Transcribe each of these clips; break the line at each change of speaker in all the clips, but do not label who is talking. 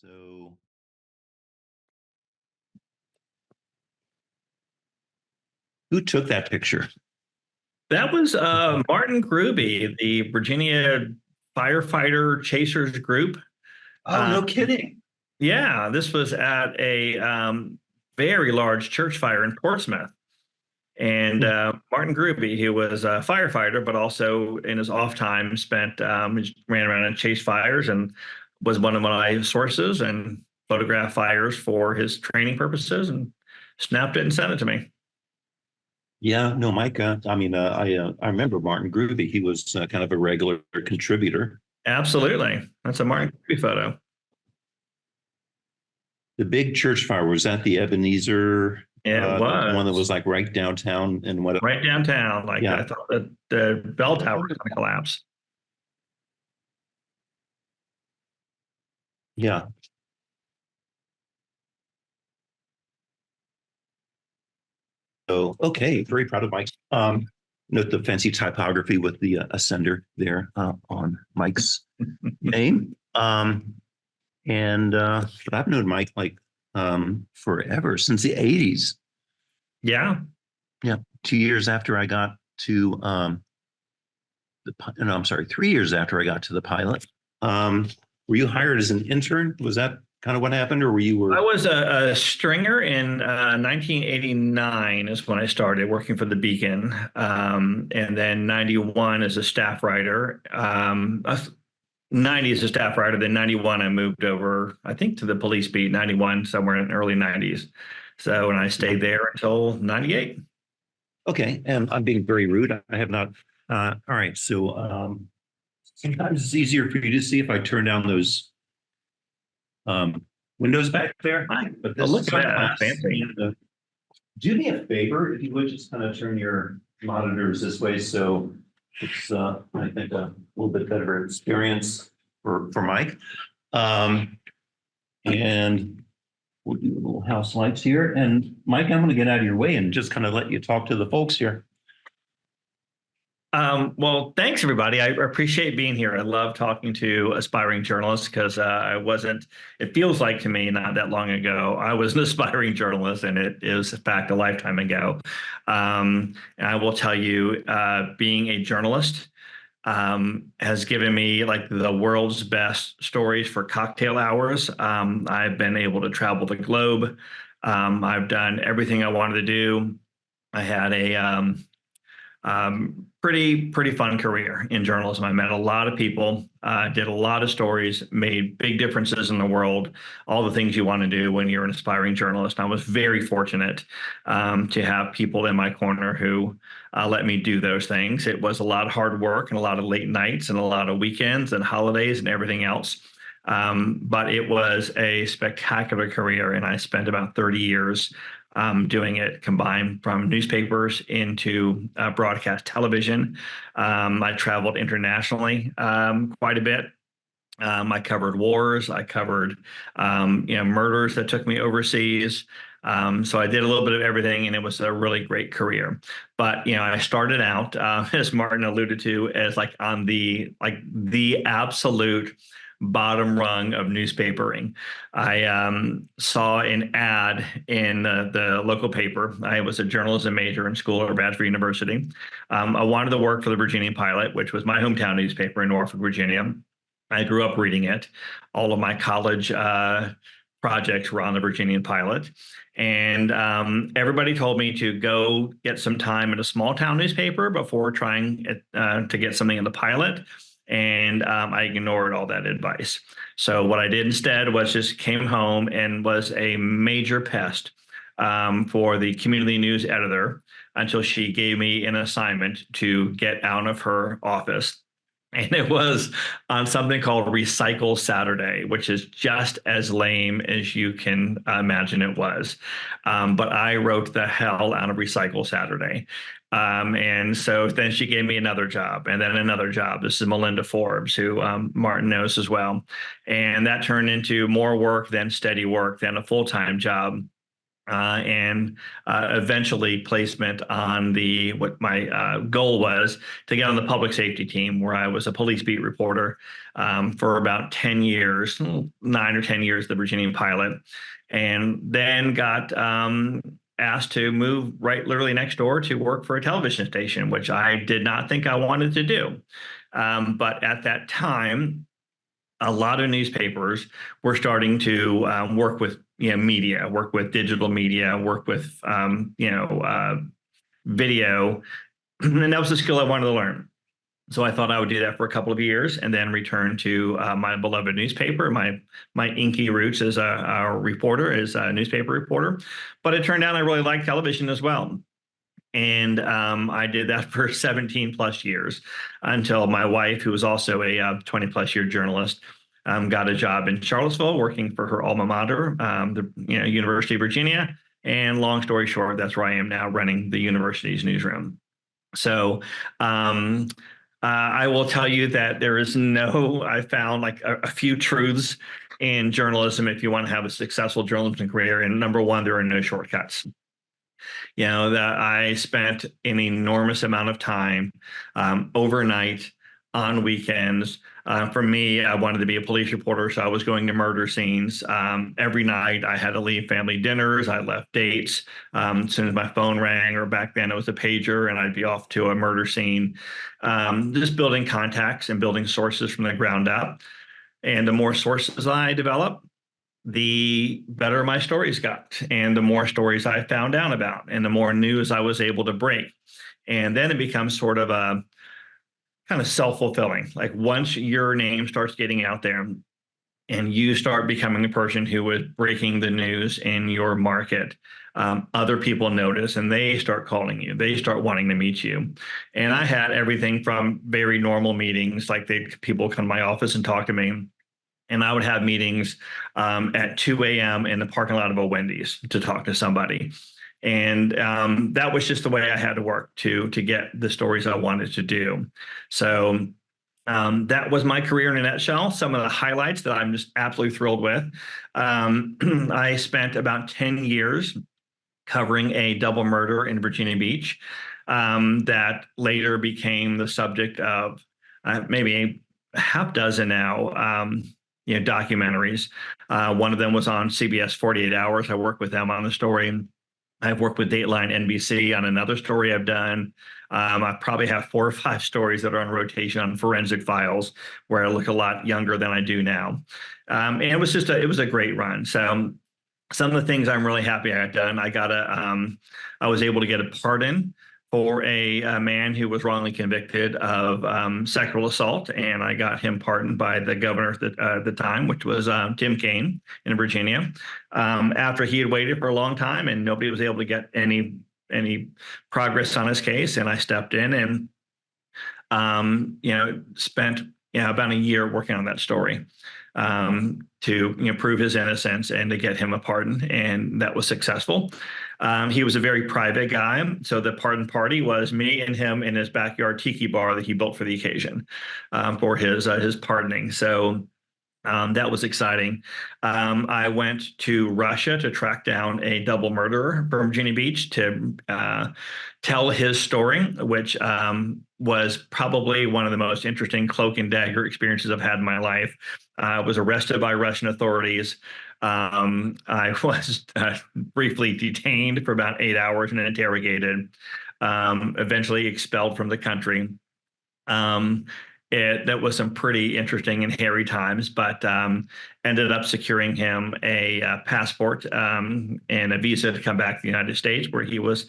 So, who took that picture?
That was Martin Gruby, the Virginia firefighter chasers group.
Oh,
Uh,
no kidding.
yeah, this was at a very large church fire in Portsmouth. And
Hmm.
Martin Gruby, he was a firefighter, but also in his off time spent ran around and chased fires and was one of my sources and photographed fires for his training purposes and snapped it and sent it to me.
Yeah, no, Mike. I remember Martin Groovy. He was kind of a regular contributor.
Absolutely. That's a Martin Gruby photo.
The big church fire was that the Ebenezer,
It
the one that was
was.
like right downtown and what?
Right downtown. Like
Yeah,
I thought that the bell tower was going to collapse.
yeah. So, okay, very proud of Mike. Note the fancy typography with the ascender there on Mike's name. But I've known Mike like forever, since the 80s.
Yeah.
Yeah, 2 years after I got to no, I'm sorry, 3 years after I got to the pilot. Were you hired as an intern? Was that kind of what happened, or were you
I
were?
was a stringer in 1989 is when I started working for the Beacon, and then 91 as a staff writer. 90 as a staff writer, then 91 I moved over, I think, to the police beat. 91 somewhere in the early 90s. So, and I stayed there until 98.
Okay, and I'm being very rude. I have not. All right, so sometimes it's easier for you to see if I turn down those windows back there.
Hi.
But
Oh,
this
look
is
at
our
that. That's
class.
fancy.
And, do me a favor, if you would just kind of turn your monitors this way, so it's I think a little bit better experience for Mike. Um, and we'll do a little house lights here. And Mike, I'm going to get out of your way and just kind of let you talk to the folks here.
Well, thanks everybody. I appreciate being here. I love talking to aspiring journalists because it feels like to me not that long ago, I was an aspiring journalist and it is in fact a lifetime ago. And I will tell you, being a journalist has given me like the world's best stories for cocktail hours. I've been able to travel the globe. I've done everything I wanted to do. I had a pretty fun career in journalism. I met a lot of people, did a lot of stories, made big differences in the world, all the things you want to do when you're an aspiring journalist. I was very fortunate to have people in my corner who let me do those things. It was a lot of hard work and a lot of late nights and a lot of weekends and holidays and everything else. But it was a spectacular career, and I spent about 30 years doing it, combined from newspapers into broadcast television. I traveled internationally quite a bit. I covered wars. I covered murders that took me overseas. So I did a little bit of everything, and it was a really great career. But I started out, as Martin alluded to, as like on the absolute bottom rung of newspapering. I saw an ad in the local paper. I was a journalism major in school at Bradford University. I wanted to work for the Virginia Pilot, which was my hometown newspaper in Norfolk, Virginia. I grew up reading it. All of my college projects were on the Virginian Pilot. And everybody told me to go get some time in a small town newspaper before trying to get something in the Pilot. And I ignored all that advice. So what I did instead was just came home and was a major pest for the community news editor until she gave me an assignment to get out of her office. And it was on something called Recycle Saturday, which is just as lame as you can imagine it was. But I wrote the hell out of Recycle Saturday. And so then she gave me another job and then another job. This is Melinda Forbes, who Martin knows as well. And that turned into more work than steady work, than a full-time job. and eventually placement on what my goal was to get on the public safety team, where I was a police beat reporter for about 10 years, 9 or 10 years, the Virginian pilot, and then got asked to move right literally next door to work for a television station, which I did not think I wanted to do. But at that time, a lot of newspapers were starting to work with media, work with digital media, work with video, and that was the skill I wanted to learn. So I thought I would do that for a couple of years and then return to my beloved newspaper, my inky roots as a reporter, as a newspaper reporter. But it turned out I really liked television as well. And I did that for 17 plus years until my wife, who was also a 20 plus year journalist, got a job in Charlottesville working for her alma mater, the University of Virginia. And long story short, that's where I am now, running the university's newsroom. So I will tell you that I found like a few truths in journalism if you want to have a successful journalism career. And number one, there are no shortcuts. That I spent an enormous amount of time overnight, on weekends. For me, I wanted to be a police reporter, so I was going to murder scenes. Every night I had to leave family dinners. I left dates as soon as my phone rang, or back then it was a pager, and I'd be off to a murder scene. Just building contacts and building sources from the ground up. And the more sources I developed, the better my stories got, and the more stories I found out about, and the more news I was able to break. And then it becomes sort of a kind of self-fulfilling. Like once your name starts getting out there and you start becoming a person who is breaking the news in your market, other people notice and they start calling you. They start wanting to meet you. And I had everything from very normal meetings, like people come to my office and talk to me. And I would have meetings at 2 a.m. in the parking lot of a Wendy's to talk to somebody. And that was just the way I had to work to get the stories I wanted to do. So that was my career in a nutshell. Some of the highlights that I'm just absolutely thrilled with. I spent about 10 years covering a double murder in Virginia Beach that later became the subject of maybe a half dozen now documentaries. One of them was on CBS 48 Hours. I worked with them on the story. I've worked with Dateline NBC on another story I've done. I probably have 4 or 5 stories that are on rotation on Forensic Files, where I look a lot younger than I do now. And it was a great run. So some of the things I'm really happy I got done. I was able to get a pardon for a man who was wrongly convicted of sexual assault, and I got him pardoned by the governor at the time, which was Tim Kaine in Virginia, after he had waited for a long time and nobody was able to get any progress on his case. And I stepped in and spent about a year working on that story to prove his innocence and to get him a pardon, and that was successful. He was a very private guy, so the pardon party was me and him in his backyard tiki bar that he built for the occasion for his pardoning. So that was exciting. I went to Russia to track down a double murderer from Virginia Beach to tell his story, which was probably one of the most interesting cloak and dagger experiences I've had in my life. I was arrested by Russian authorities. I was briefly detained for about 8 hours and interrogated, eventually expelled from the country. That was some pretty interesting and hairy times, but ended up securing him a passport and a visa to come back to the United States, where he was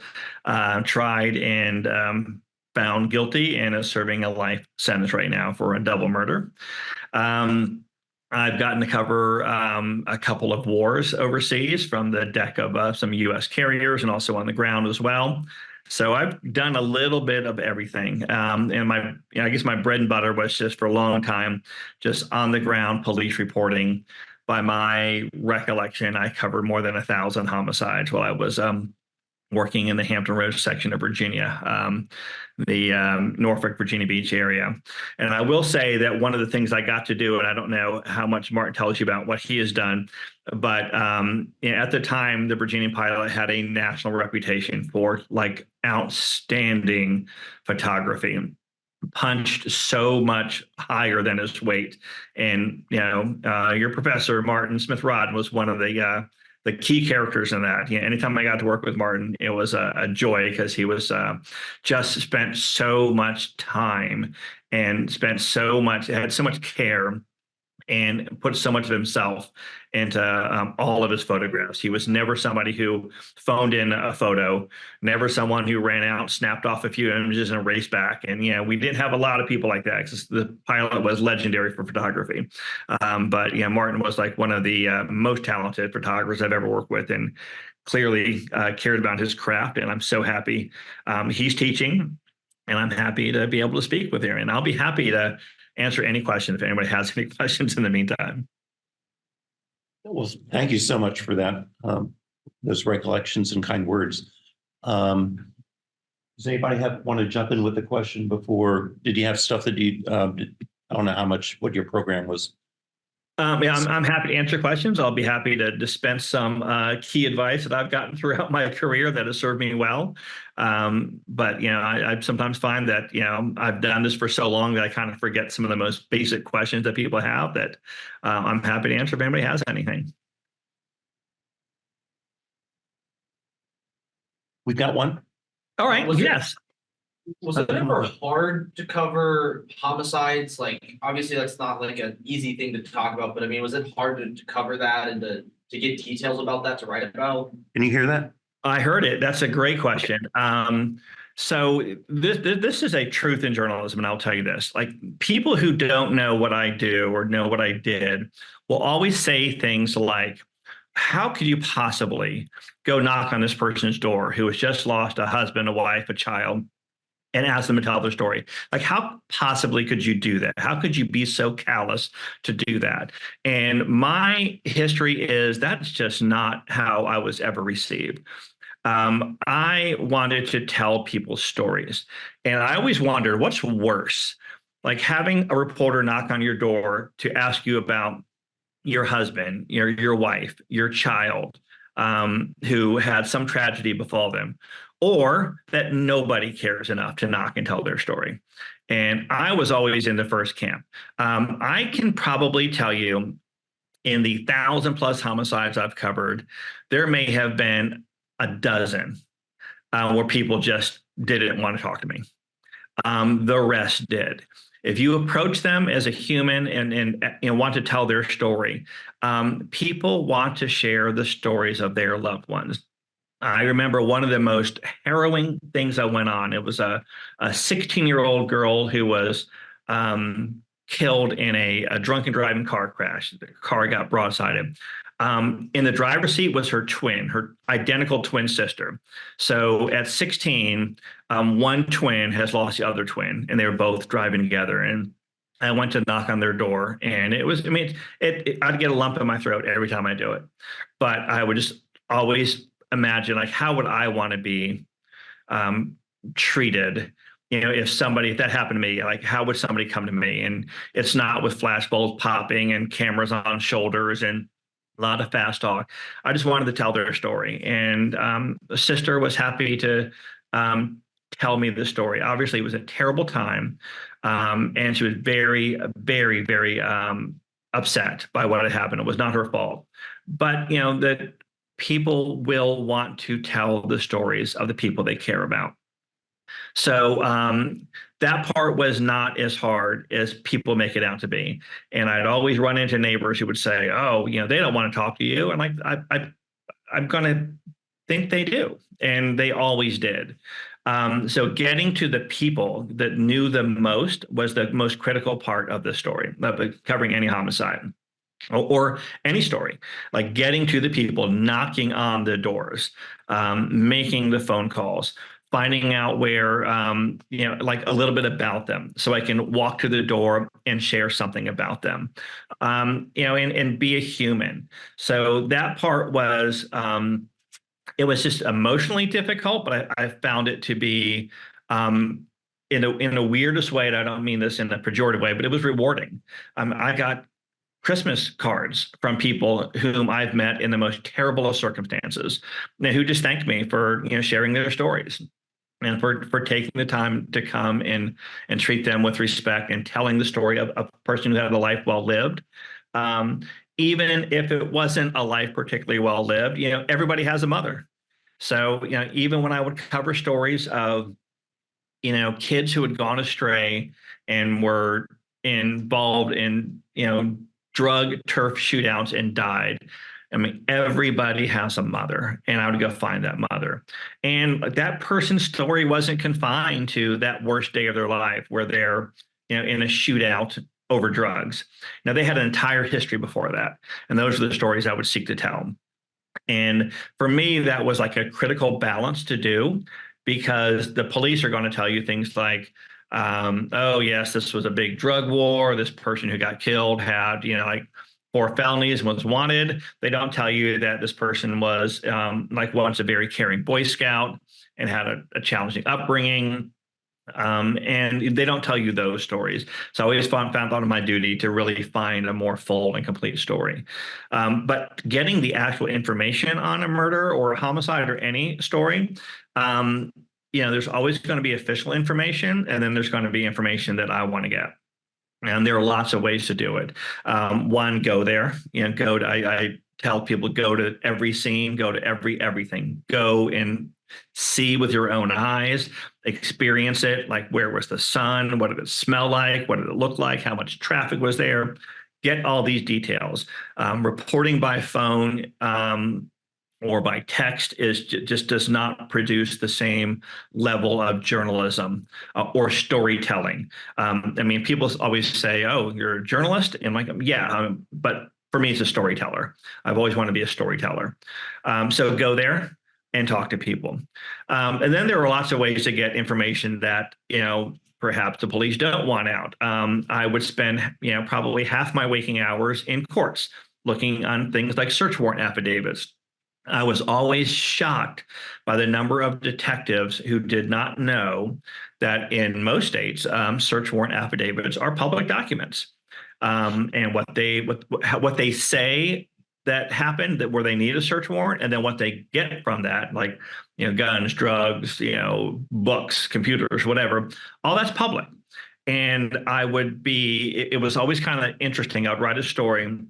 tried and found guilty and is serving a life sentence right now for a double murder. I've gotten to cover a couple of wars overseas from the deck of some U.S. carriers and also on the ground as well. So I've done a little bit of everything. And I guess my bread and butter was just for a long time, just on the ground police reporting. By my recollection, I covered more than 1,000 homicides while I was working in the Hampton Roads section of Virginia, the Norfolk, Virginia Beach area. And I will say that one of the things I got to do, and I don't know how much Martin tells you about what he has done, but at the time, the Virginia pilot had a national reputation for like outstanding photography, punched so much higher than his weight. And, your professor, Martin Smith-Rodden, was one of the key characters in that. Anytime I got to work with Martin, it was a joy because he was just spent so much time and had so much care and put so much of himself into all of his photographs. He was never somebody who phoned in a photo, never someone who ran out, snapped off a few images and raced back. And we didn't have a lot of people like that because the pilot was legendary for photography. But Martin was like one of the most talented photographers I've ever worked with, and clearly cared about his craft. And I'm so happy he's teaching, and I'm happy to be able to speak with him. And I'll be happy to answer any question if anybody has any questions in the meantime.
Well, thank you so much for that. Those recollections and kind words. Does anybody want to jump in with a question before? Did you have stuff that you, I don't know what your program was?
I'm happy to answer questions. I'll be happy to dispense some key advice that I've gotten throughout my career that has served me well. But I sometimes find that I've done this for so long that I kind of forget some of the most basic questions that people have. That I'm happy to answer if anybody has anything.
We've got one.
All right. Yes.
Was it ever hard to cover homicides? Like, obviously that's not like an easy thing to talk about, but I mean, was it hard to cover that and to get details about that to write about?
Can you hear that?
I heard it. That's a great question. So this is a truth in journalism, and I'll tell you this: like, people who don't know what I do or know what I did will always say things like, how could you possibly go knock on this person's door who has just lost a husband, a wife, a child, and ask them to tell their story? Like, how possibly could you do that? How could you be so callous to do that? And my history is that's just not how I was ever received. I wanted to tell people stories. And I always wondered, what's worse? Like having a reporter knock on your door to ask you about your husband, your wife, your child, who had some tragedy befall them, or that nobody cares enough to knock and tell their story. And I was always in the first camp. I can probably tell you, in the 1,000+ homicides I've covered, there may have been a dozen where people just didn't want to talk to me. The rest did. If you approach them as a human and want to tell their story, people want to share the stories of their loved ones. I remember one of the most harrowing things that went on. It was a 16-year-old girl who was killed in a drunken driving car crash. The car got broadsided. In the driver's seat was her identical twin sister. So at 16, one twin has lost the other twin, and they were both driving together. And I went to knock on their door, and I'd get a lump in my throat every time I do it. But I would just always imagine, like, how would I want to be treated? If that happened to me, like, how would somebody come to me? And it's not with flashbulbs popping and cameras on shoulders and a lot of fast talk. I just wanted to tell their story. And the sister was happy to tell me the story. Obviously, it was a terrible time. And she was very, very, very upset by what had happened. It was not her fault. But, that people will want to tell the stories of the people they care about. So that part was not as hard as people make it out to be. And I'd always run into neighbors who would say, oh, they don't want to talk to you. And I'm going to think they do. And they always did. So getting to the people that knew the most was the most critical part of the story, of covering any homicide. Or any story, like getting to the people, knocking on the doors, making the phone calls, finding out where, like a little bit about them, so I can walk to the door and share something about them, and be a human. So that part was, it was just emotionally difficult, but I found it to be in a weirdest way, and I don't mean this in a pejorative way, but it was rewarding. I got Christmas cards from people whom I've met in the most terrible of circumstances, who just thanked me for sharing their stories and for taking the time to come and treat them with respect and telling the story of a person who had a life well lived. Um, Even if it wasn't a life particularly well lived, everybody has a mother. So, even when I would cover stories of, kids who had gone astray and were involved in, drug turf shootouts and died. I mean, everybody has a mother, and I would go find that mother. And that person's story wasn't confined to that worst day of their life where they're, in a shootout over drugs. Now, they had an entire history before that. And those are the stories I would seek to tell. And for me, that was like a critical balance to do, because the police are going to tell you things like, oh, yes, this was a big drug war. This person who got killed had, like 4 felonies and was wanted. They don't tell you that this person was like once a very caring Boy Scout and had a challenging upbringing. And they don't tell you those stories. So I always found out of my duty to really find a more full and complete story. But getting the actual information on a murder or a homicide or any story, there's always going to be official information, and then there's going to be information that I want to get. And there are lots of ways to do it. One, go there. I tell people, go to every scene, go to everything. Go and see with your own eyes, experience it. Like, where was the sun? What did it smell like? What did it look like? How much traffic was there? Get all these details. Reporting by phone or by text just does not produce the same level of journalism or storytelling. I mean, people always say, "Oh, you're a journalist," and I'm like, yeah, but for me, it's a storyteller. I've always wanted to be a storyteller. So go there and talk to people. And then there are lots of ways to get information that, perhaps the police don't want out. I would spend, probably half my waking hours in courts looking on things like search warrant affidavits. I was always shocked by the number of detectives who did not know that in most states, search warrant affidavits are public documents. And what they say that happened, that where they need a search warrant, and then what they get from that, like, guns, drugs, books, computers, whatever, all that's public. And it was always kind of interesting. I'd write a story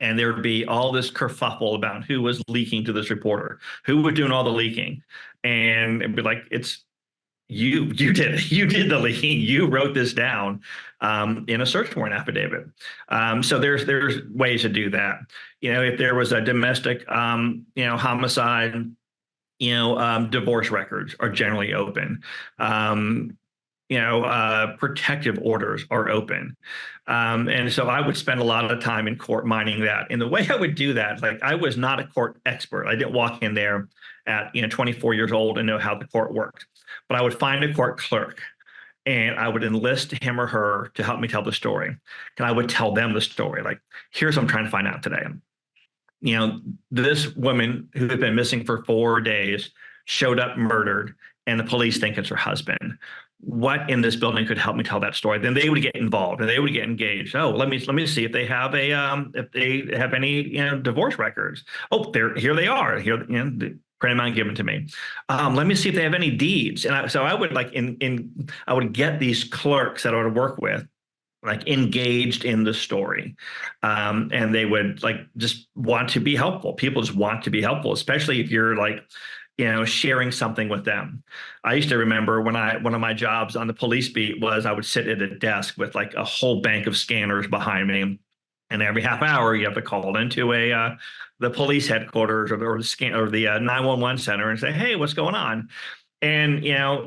and there would be all this kerfuffle about who was leaking to this reporter, who was doing all the leaking. And it'd be like, it's you did it. You did the leaking. You wrote this down in a search warrant affidavit. So there's ways to do that. If there was a domestic, homicide, divorce records are generally open. Protective orders are open. And so I would spend a lot of time in court mining that. And the way I would do that, like, I was not a court expert. I didn't walk in there at 24 years old and know how the court worked. But I would find a court clerk and I would enlist him or her to help me tell the story. And I would tell them the story. Like, here's what I'm trying to find out today. This woman who had been missing for 4 days showed up murdered, and the police think it's her husband. What in this building could help me tell that story? Then they would get involved and they would get engaged. Oh, let me see if they have any divorce records. Oh, here they are. Here, the print amount given to me. Let me see if they have any deeds. And so I would I would get these clerks that I would work with, like, engaged in the story, and they would just want to be helpful. People just want to be helpful, especially if you're sharing something with them. I used to remember one of my jobs on the police beat was I would sit at a desk with like a whole bank of scanners behind me. And every half hour you have to call into the police headquarters or the 911 center and say, "Hey, what's going on?" And,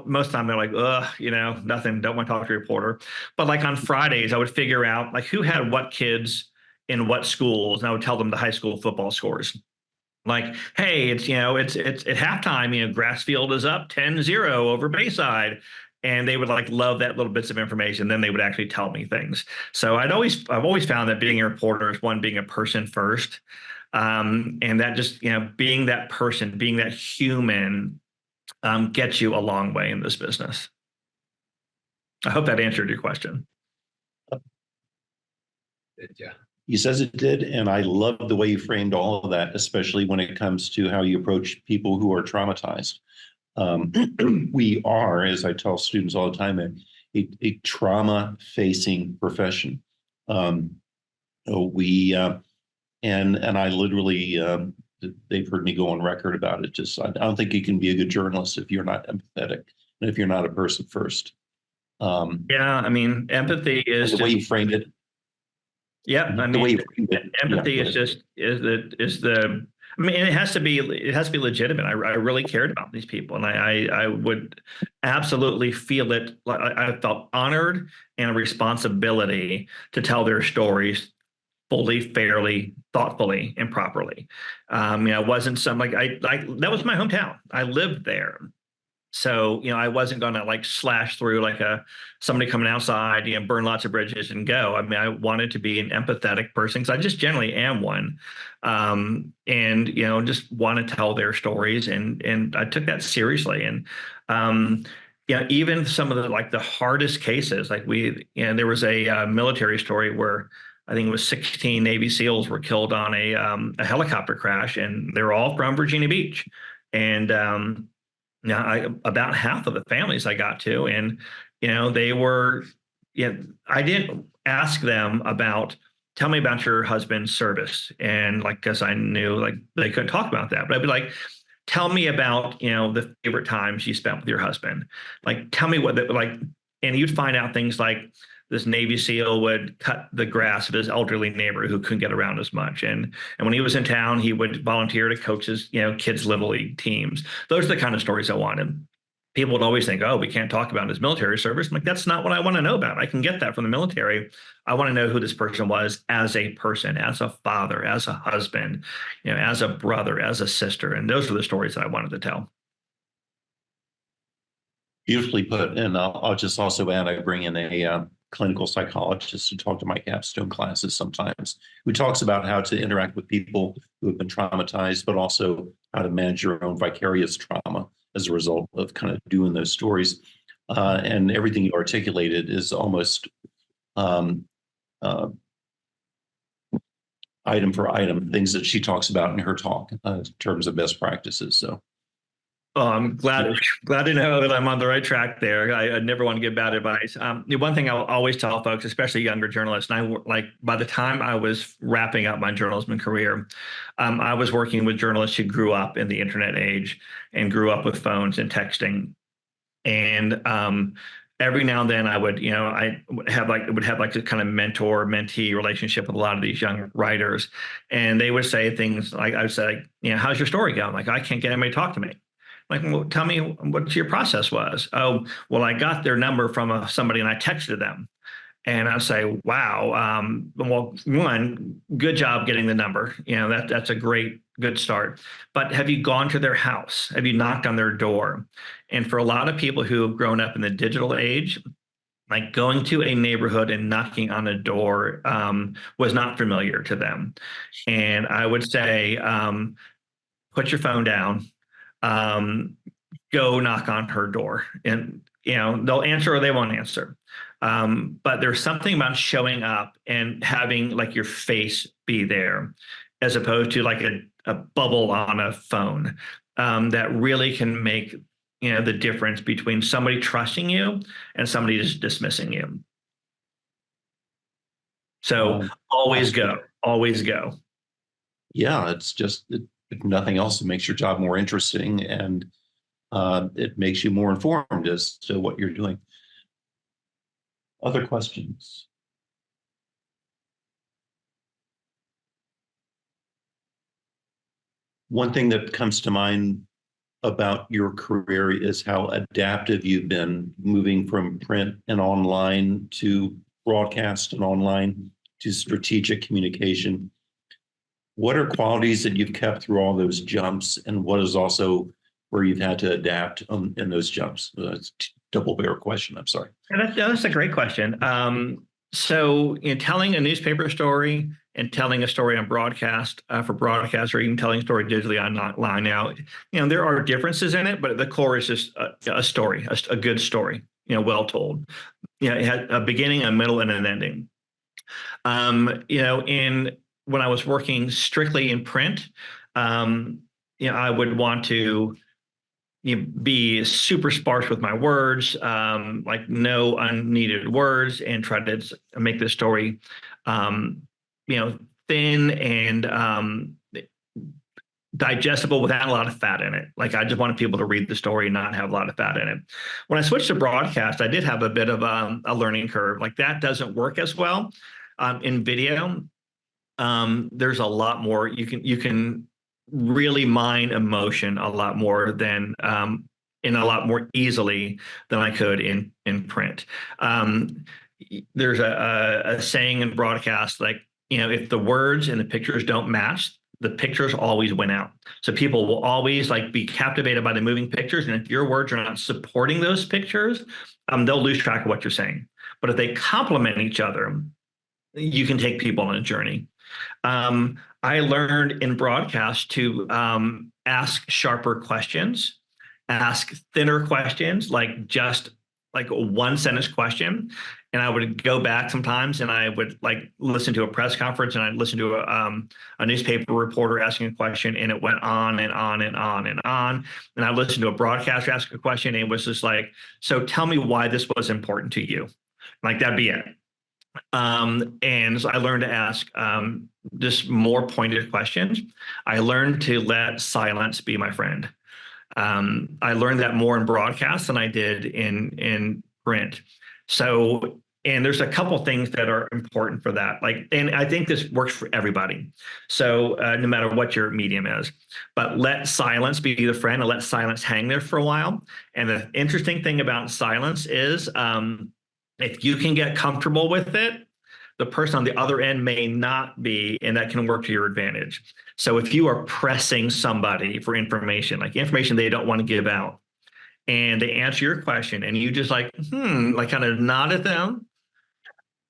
most of the time they're like, ugh, nothing, don't want to talk to a reporter. But like on Fridays, I would figure out like who had what kids in what schools, and I would tell them the high school football scores. Like, hey, it's at halftime, Grassfield is up 10-0 over Bayside. And they would love that little bits of information. Then they would actually tell me things. So I've always found that being a reporter is, one, being a person first, And that just, being that person, being that human, gets you a long way in this business. I hope that answered your question.
Yeah.
He says it did, and I love the way you framed all of that, especially when it comes to how you approach people who are traumatized. We are, as I tell students all the time, a trauma-facing profession. And I literally, they've heard me go on record about it. Just I don't think you can be a good journalist if you're not empathetic and if you're not a person first.
Yeah, I mean, empathy is
the way you framed it.
Yeah, I
The way
mean,
you framed it.
empathy
Yeah,
is just is the. I mean, it has to be legitimate. I really cared about these people, and I would absolutely feel it. I felt honored and a responsibility to tell their stories fully, fairly, thoughtfully, and properly. It wasn't some like that was my hometown. I lived there. So, I wasn't going to like slash through like somebody coming outside, burn lots of bridges and go. I mean, I wanted to be an empathetic person because I just generally am one. And, just want to tell their stories. And I took that seriously. And, even some of the hardest cases, like there was a military story where I think it was 16 Navy SEALs were killed on a helicopter crash, and they're all from Virginia Beach. And, now, about half of the families I got to, and they were, I didn't ask them about, tell me about your husband's service, and because I knew they couldn't talk about that, but I'd be like, tell me about the favorite times you spent with your husband, tell me what and you'd find out things like this Navy SEAL would cut the grass of his elderly neighbor who couldn't get around as much. And when he was in town, he would volunteer to coach his, kids' little league teams. Those are the kind of stories I wanted. People would always think, oh, we can't talk about his military service. I'm like, that's not what I want to know about. I can get that from the military. I want to know who this person was as a person, as a father, as a husband, as a brother, as a sister. And those are the stories that I wanted to tell.
Beautifully put. And I'll just also add, I bring in a clinical psychologist to talk to my capstone classes sometimes, who talks about how to interact with people who have been traumatized, but also how to manage your own vicarious trauma as a result of kind of doing those stories. And everything you articulated is almost item for item, things that she talks about in her talk in terms of best practices. So.
Oh, I'm glad to know that I'm on the right track there. I never want to give bad advice. The one thing I'll always tell folks, especially younger journalists, and by the time I was wrapping up my journalism career, I was working with journalists who grew up in the internet age and grew up with phones and texting. And every now and then I would have a kind of mentor mentee relationship with a lot of these young writers, and they would say things like, I would say, how's your story going? Like, I can't get anybody to talk to me. Well, tell me what your process was. Oh, well, I got their number from somebody and I texted them. And I'd say, wow, well, one, good job getting the number. That's a good start. But have you gone to their house? Have you knocked on their door? And for a lot of people who have grown up in the digital age, going to a neighborhood and knocking on a door was not familiar to them. And I would say, put your phone down. Go knock on her door, and they'll answer or they won't answer. But there's something about showing up and having your face be there, as opposed to a bubble on a phone, that really can make the difference between somebody trusting you and somebody just dismissing you. So always go.
Yeah, it's just if nothing else, it makes your job more interesting, and it makes you more informed as to what you're doing. Other questions? One thing that comes to mind about your career is how adaptive you've been, moving from print and online to broadcast and online to strategic communication. What are qualities that you've kept through all those jumps, and what is also where you've had to adapt in those jumps? That's a double barrel question. I'm sorry.
That's a great question. So, telling a newspaper story and telling a story on broadcast for broadcast, or even telling a story digitally online now, there are differences in it, but the core is just a story, a good story, well told. It had a beginning, a middle, and an ending. In when I was working strictly in print, I would want to be super sparse with my words, like no unneeded words, and try to make the story, thin and digestible without a lot of fat in it. Like I just wanted people to read the story and not have a lot of fat in it. When I switched to broadcast, I did have a bit of a learning curve. Like that doesn't work as well in video. There's a lot more you can really mine emotion a lot more than in a lot more easily than I could in print. There's a saying in broadcast, like, if the words and the pictures don't match, the pictures always win out. So people will always like be captivated by the moving pictures. And if your words are not supporting those pictures, they'll lose track of what you're saying. But if they complement each other, you can take people on a journey. I learned in broadcast to ask sharper questions, ask thinner questions, like just like a one sentence question. And I would go back sometimes and I would like listen to a press conference, and I'd listen to a newspaper reporter asking a question, and it went on and on and on and on. And I listened to a broadcaster ask a question, and it was just like, so tell me why this was important to you. Like that'd be it. And so I learned to ask just more pointed questions. I learned to let silence be my friend. I learned that more in broadcast than I did in print. So, and there's a couple things that are important for that. Like, and I think this works for everybody. So no matter what your medium is, but let silence be the friend, and let silence hang there for a while. And the interesting thing about silence is, if you can get comfortable with it, the person on the other end may not be, and that can work to your advantage. So if you are pressing somebody for information, like information they don't want to give out, and they answer your question, and you just like kind of nod at them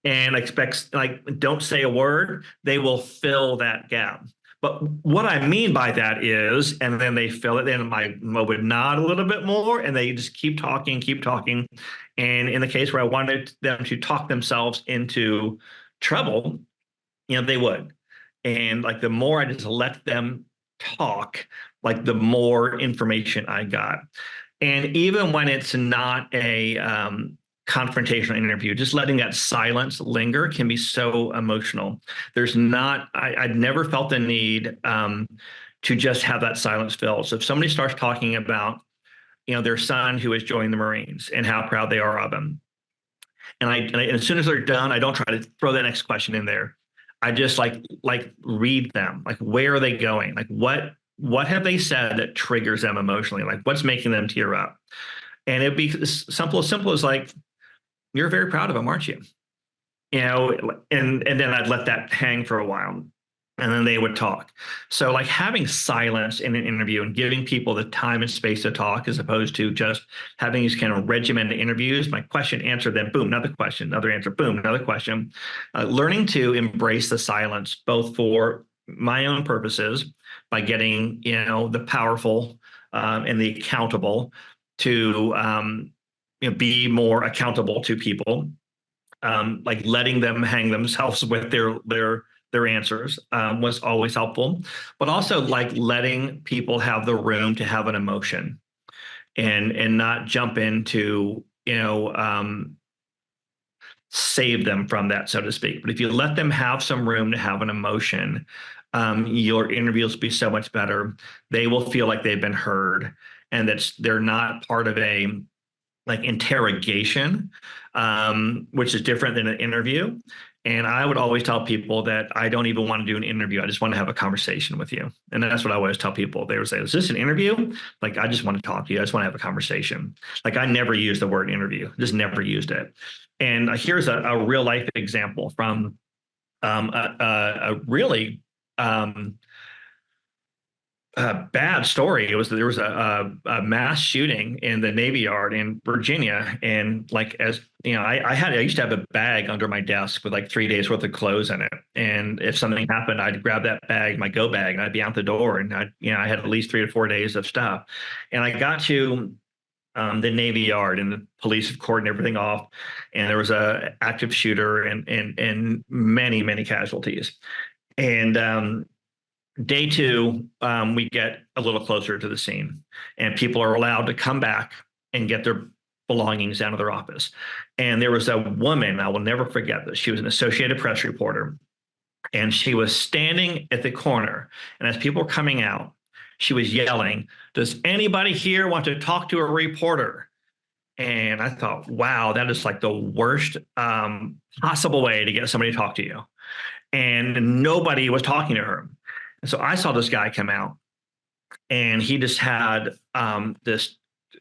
and expect, like, don't say a word, they will fill that gap. But what I mean by that is, and then they fill it, then I would nod a little bit more, and they just keep talking. And in the case where I wanted them to talk themselves into trouble, they would. And like the more I just let them talk, like the more information I got. And even when it's not a confrontational interview, just letting that silence linger can be so emotional. There's not, I'd never felt the need to just have that silence filled. So if somebody starts talking about, their son who has joined the Marines and how proud they are of him, and as soon as they're done, I don't try to throw that next question in there. I just like read them. Like, where are they going? Like, what have they said that triggers them emotionally? Like, what's making them tear up? And it'd be as simple as like, you're very proud of him, aren't you? And then I'd let that hang for a while, and then they would talk. So like having silence in an interview and giving people the time and space to talk, as opposed to just having these kind of regimented interviews, my question, answer, then boom, another question, another answer, boom, another question. Learning to embrace the silence, both for my own purposes, by getting, the powerful and the accountable to be more accountable to people, like letting them hang themselves with their answers was always helpful, but also like letting people have the room to have an emotion and not jump into, save them from that, so to speak. But if you let them have some room to have an emotion, your interviews will be so much better. They will feel like they've been heard, and that they're not part of a like interrogation, which is different than an interview. And I would always tell people that I don't even want to do an interview. I just want to have a conversation with you. And that's what I always tell people. They would say, is this an interview? Like, I just want to talk to you. I just want to have a conversation. Like, I never used the word interview, just never used it. And here's a real life example from a really a bad story. There was a mass shooting in the Navy Yard in Virginia, and like as you know, I used to have a bag under my desk with like 3 days worth of clothes in it, and if something happened, I'd grab that bag, my go bag, and I'd be out the door, and I had at least 3 to 4 days of stuff, and I got to the Navy Yard, and the police had cordoned everything off, and there was a active shooter and many casualties, and day two, we get a little closer to the scene, and people are allowed to come back and get their belongings down to their office. And there was a woman, I will never forget this. She was an Associated Press reporter, and she was standing at the corner. And as people were coming out, she was yelling, "Does anybody here want to talk to a reporter?" And I thought, wow, that is like the worst possible way to get somebody to talk to you. And nobody was talking to her. And so I saw this guy come out, and he just had this,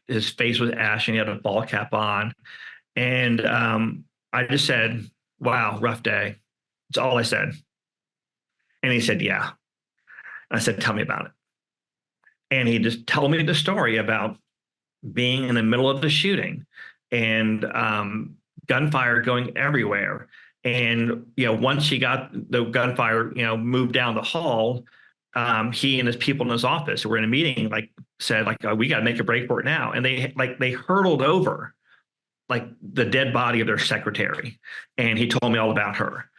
his face was ashen, he had a ball cap on. And I just said, "Wow, rough day." That's all I said. And he said, "Yeah." I said, "Tell me about it." And he just told me the story about being in the middle of the shooting, and gunfire going everywhere. And once he got the gunfire, moved down the hall, he and his people in his office who were in a meeting, like said, like, "Oh, we got to make a break for it now." And they hurtled over like the dead body of their secretary, and he told me all about her.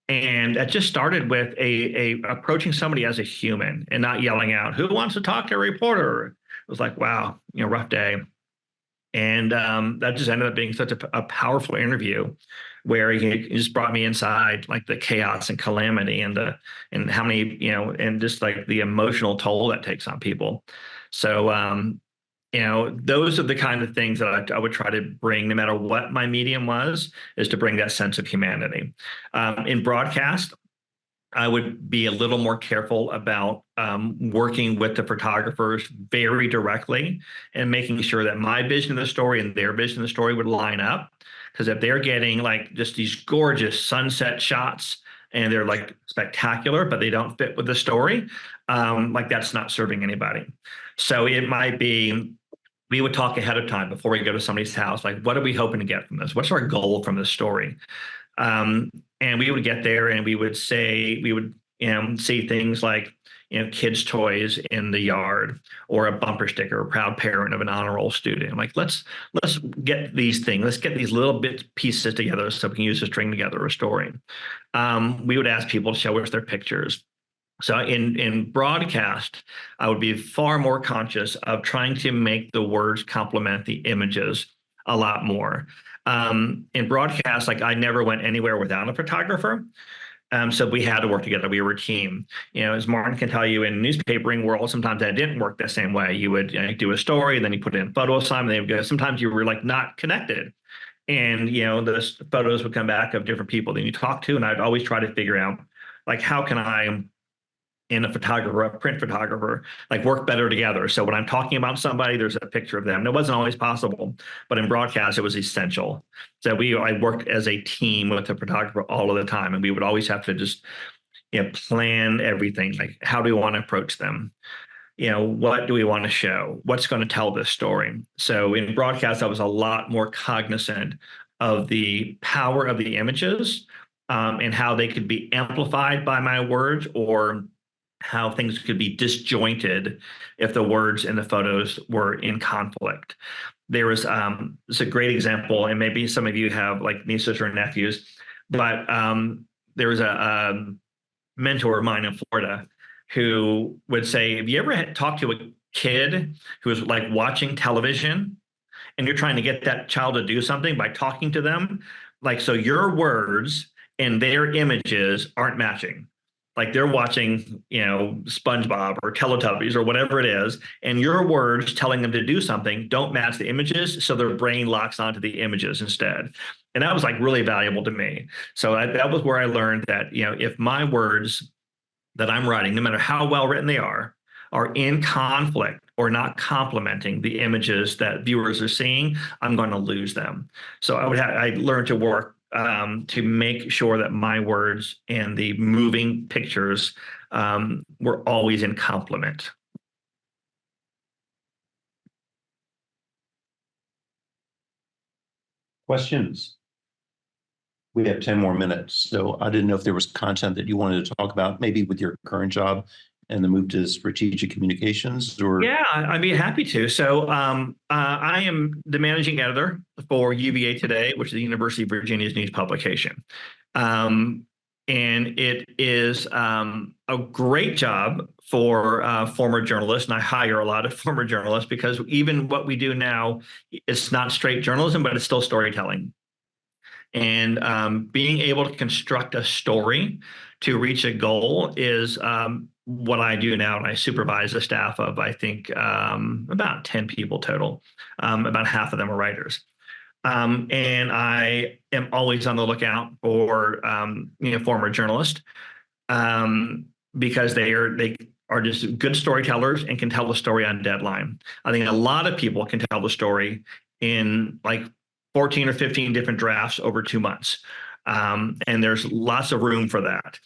And that just started with a approaching somebody as a human and not yelling out, "Who wants to talk to a reporter?" It was like, wow, rough day. And that just ended up being such a powerful interview, where he just brought me inside like the chaos and calamity and how many, and just like the emotional toll that takes on people. So those are the kind of things that I would try to bring, no matter what my medium was, is to bring that sense of humanity. In broadcast, I would be a little more careful about working with the photographers very directly and making sure that my vision of the story and their vision of the story would line up. Because if they're getting like just these gorgeous sunset shots and they're like spectacular, but they don't fit with the story, like that's not serving anybody. So it might be, we would talk ahead of time before we go to somebody's house, like, what are we hoping to get from this? What's our goal from this story? And we would get there and we would say, we would see things like, kids' toys in the yard, or a bumper sticker, a proud parent of an honor roll student. Like, let's get these things, let's get these little bits pieces together so we can use to string together a story. We would ask people to show us their pictures. So in broadcast, I would be far more conscious of trying to make the words complement the images a lot more. In broadcast, like I never went anywhere without a photographer. So we had to work together. We were a team. As Martin can tell you, in the newspapering world, sometimes that didn't work the same way. You would do a story, then you put in photo assignment. They would go. Sometimes you were like not connected, and those photos would come back of different people that you talk to. And I'd always try to figure out, like, how can I, and a photographer, a print photographer, like work better together. So when I'm talking about somebody, there's a picture of them. And it wasn't always possible, but in broadcast, it was essential. So I worked as a team with the photographer all of the time. And we would always have to just, plan everything. Like, how do we want to approach them? What do we want to show? What's going to tell this story? So in broadcast, I was a lot more cognizant of the power of the images, and how they could be amplified by my words, or how things could be disjointed if the words in the photos were in conflict. There was it's a great example, and maybe some of you have like nieces or nephews, but there was a mentor of mine in Florida who would say, have you ever talked to a kid who was like watching television and you're trying to get that child to do something by talking to them? Like, so your words and their images aren't matching. Like they're watching, SpongeBob or Teletubbies or whatever it is, and your words telling them to do something don't match the images, so their brain locks onto the images instead. And that was like really valuable to me. So that was where I learned that, if my words that I'm writing, no matter how well written they are in conflict or not complementing the images that viewers are seeing, I'm going to lose them. So I learned to work to make sure that my words and the moving pictures were always in complement.
Questions? We have 10 more minutes, so I didn't know if there was content that you wanted to talk about, maybe with your current job and the move to strategic communications, or
Yeah, I'd be happy to. So I am the managing editor for UVA Today, which is the University of Virginia's news publication. And it is a great job for former journalists, and I hire a lot of former journalists because even what we do now, it's not straight journalism, but it's still storytelling. And being able to construct a story to reach a goal is what I do now. And I supervise a staff of, I think, about 10 people total. About half of them are writers. And I am always on the lookout for former journalists because they are just good storytellers and can tell the story on deadline. I think a lot of people can tell the story in like 14 or 15 different drafts over 2 months. And there's lots of room for that.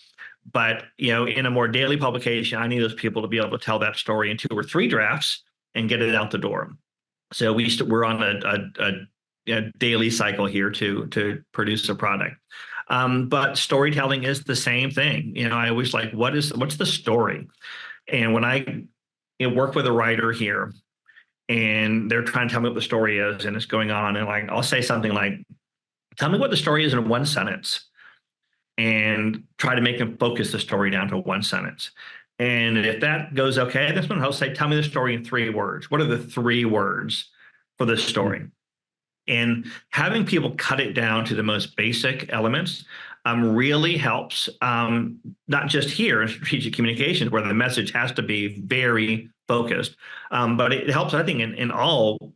But, in a more daily publication, I need those people to be able to tell that story in 2 or 3 drafts and get it out the door. So we're on a daily cycle here to produce a product. But storytelling is the same thing. I always like, what's the story? And when I work with a writer here, and they're trying to tell me what the story is, and it's going on, and like I'll say something like, "Tell me what the story is in 1 sentence," and try to make them focus the story down to 1 sentence. And if that goes okay, that's when I'll say, "Tell me the story in 3 words. What are the 3 words for this story?" And having people cut it down to the most basic elements really helps, not just here in strategic communications, where the message has to be very focused, but it helps, I think, in all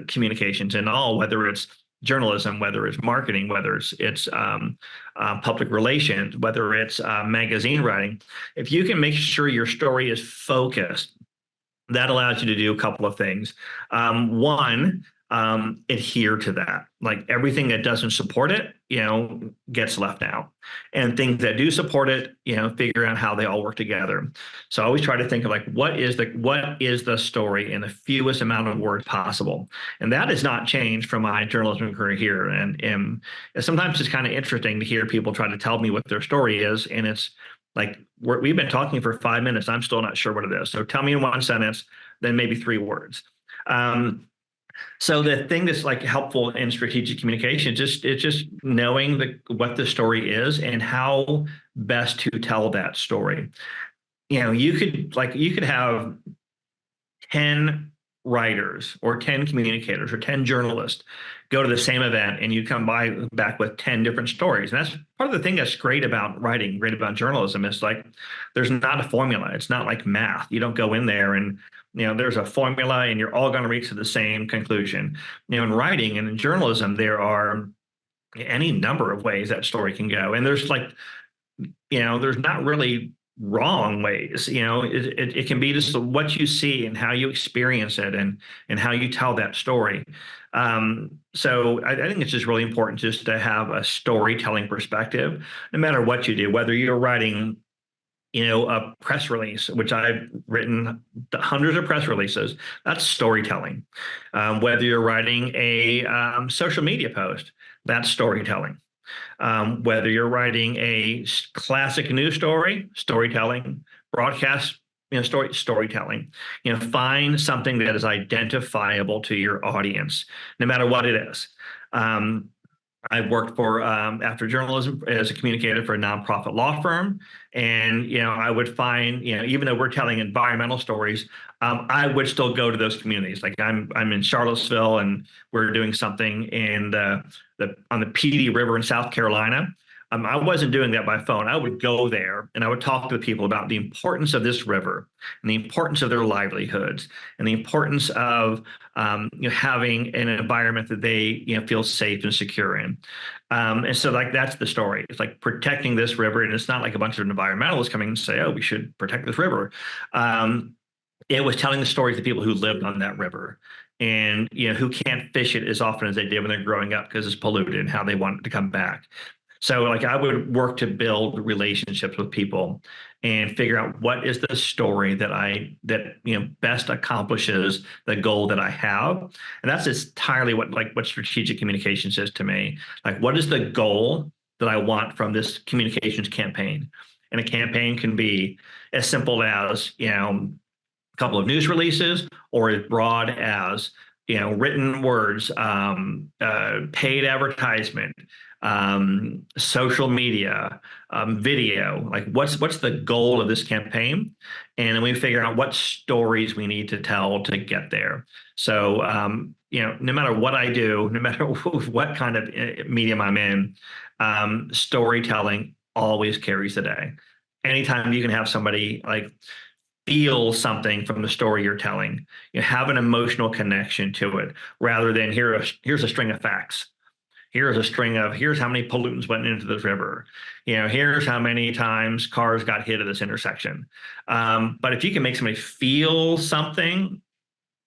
communications, in all, whether it's journalism, whether it's marketing, whether it's public relations, whether it's magazine writing. If you can make sure your story is focused, that allows you to do a couple of things. One, adhere to that. Like everything that doesn't support it, gets left out, and things that do support it, figure out how they all work together. So I always try to think of like, what is the story in the fewest amount of words possible? And that has not changed from my journalism career here. And sometimes it's kind of interesting to hear people try to tell me what their story is. And it's like, we've been talking for 5 minutes. I'm still not sure what it is. So tell me in 1 sentence, then maybe 3 words. So the thing that's like helpful in strategic communication, it's just knowing what the story is and how best to tell that story. You could have 10 writers or 10 communicators or 10 journalists go to the same event, and you come back with 10 different stories. And that's part of the thing that's great about writing, great about journalism, is like there's not a formula. It's not like math. You don't go in there and there's a formula and you're all going to reach to the same conclusion. In writing and in journalism, there are any number of ways that story can go. And there's there's not really wrong ways. It can be just what you see and how you experience it and how you tell that story. So I think it's just really important just to have a storytelling perspective, no matter what you do, whether you're writing a press release, which I've written hundreds of press releases, that's storytelling. Whether you're writing a social media post, that's storytelling. Whether you're writing a classic news story, storytelling, broadcast, storytelling. Find something that is identifiable to your audience, no matter what it is. I worked for after journalism as a communicator for a nonprofit law firm, and I would find even though we're telling environmental stories, I would still go to those communities. Like I'm in Charlottesville, and we're doing something in on the PD River in South Carolina. I wasn't doing that by phone. I would go there and I would talk to the people about the importance of this river and the importance of their livelihoods and the importance of having an environment that they feel safe and secure in. And so like that's the story. It's like protecting this river, and it's not like a bunch of environmentalists coming and say, "Oh, we should protect this river." It was telling the stories of people who lived on that river and who can't fish it as often as they did when they're growing up because it's polluted and how they want it to come back. So like I would work to build relationships with people and figure out what is the story that best accomplishes the goal that I have. And that's entirely what strategic communications is to me. Like what is the goal that I want from this communications campaign? And a campaign can be as simple as, a couple of news releases, or as broad as written words, paid advertisement, social media, video. Like what's the goal of this campaign, and then we figure out what stories we need to tell to get there. So no matter what I do, no matter what kind of medium I'm in, storytelling always carries the day. Anytime you can have somebody like feel something from the story you're telling, have an emotional connection to it, rather than here's a string of facts. Here's how many pollutants went into this river. Here's how many times cars got hit at this intersection. But if you can make somebody feel something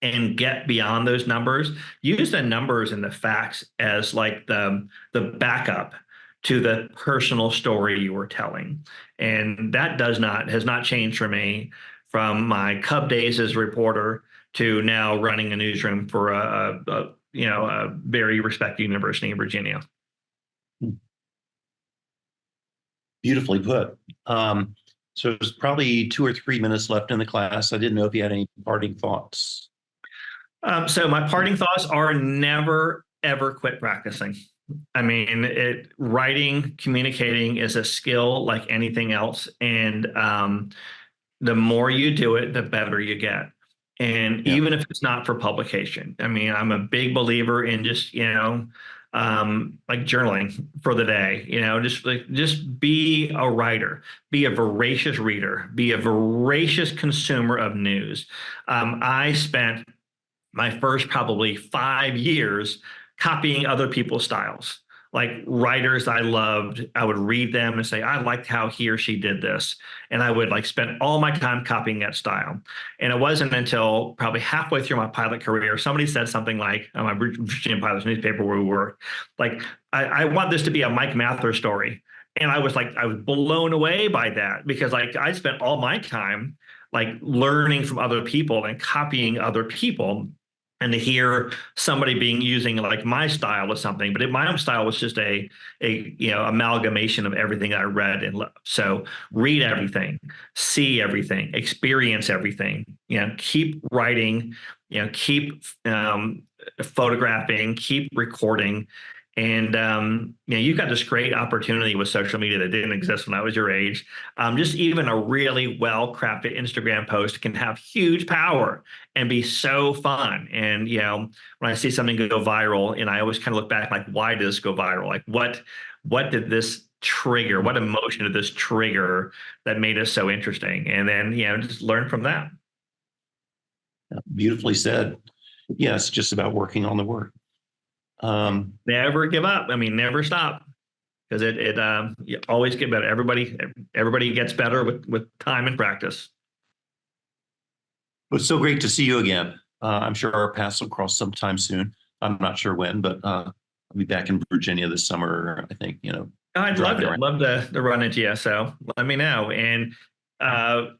and get beyond those numbers, use the numbers and the facts as like the backup to the personal story you were telling. And that has not changed for me from my Cub days as a reporter to now running a newsroom for a very respected university in Virginia.
Beautifully put. So there's probably 2 or 3 minutes left in the class. I didn't know if you had any parting thoughts.
So my parting thoughts are never, ever quit practicing. I mean, writing, communicating is a skill like anything else. And the more you do it, the better you get. And even if it's not for publication, I mean, I'm a big believer in just, like journaling for the day, just be a writer, be a voracious reader, be a voracious consumer of news. I spent my first probably 5 years copying other people's styles. Like writers I loved, I would read them and say, I liked how he or she did this. And I would like spend all my time copying that style. And it wasn't until probably halfway through my pilot career, somebody said something like, on my Virginia Pilot's newspaper where we worked, like, I want this to be a Mike Mather story. And I was blown away by that, because like I spent all my time like learning from other people and copying other people. And to hear somebody using like my style of something, but my own style was just a amalgamation of everything I read and loved. So read everything, see everything, experience everything. Keep writing. Keep photographing, keep recording. And you've got this great opportunity with social media that didn't exist when I was your age. Just even a really well-crafted Instagram post can have huge power and be so fun. And when I see something go viral, and I always kind of look back, like, why did this go viral? Like, what did this trigger? What emotion did this trigger that made us so interesting? And then just learn from that.
Beautifully said. Yeah, it's just about working on the work.
Never give up. I mean, never stop, because you always get better. Everybody gets better with time and practice.
It's so great to see you again. I'm sure our paths will cross sometime soon. I'm not sure when, but I'll be back in Virginia this summer, I think.
I'd love to run into you. So let me know. And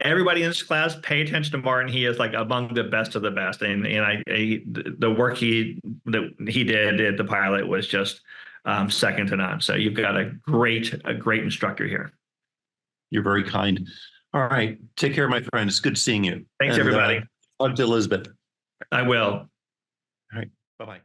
everybody in this class, pay attention to Martin. He is like among the best of the best. And the work he did at the pilot was just second to none. So you've got a great instructor here.
You're very kind. All right. Take care, my friend. It's good seeing you.
Thanks, everybody.
Talk to Elizabeth.
I will.
All right. Bye-bye.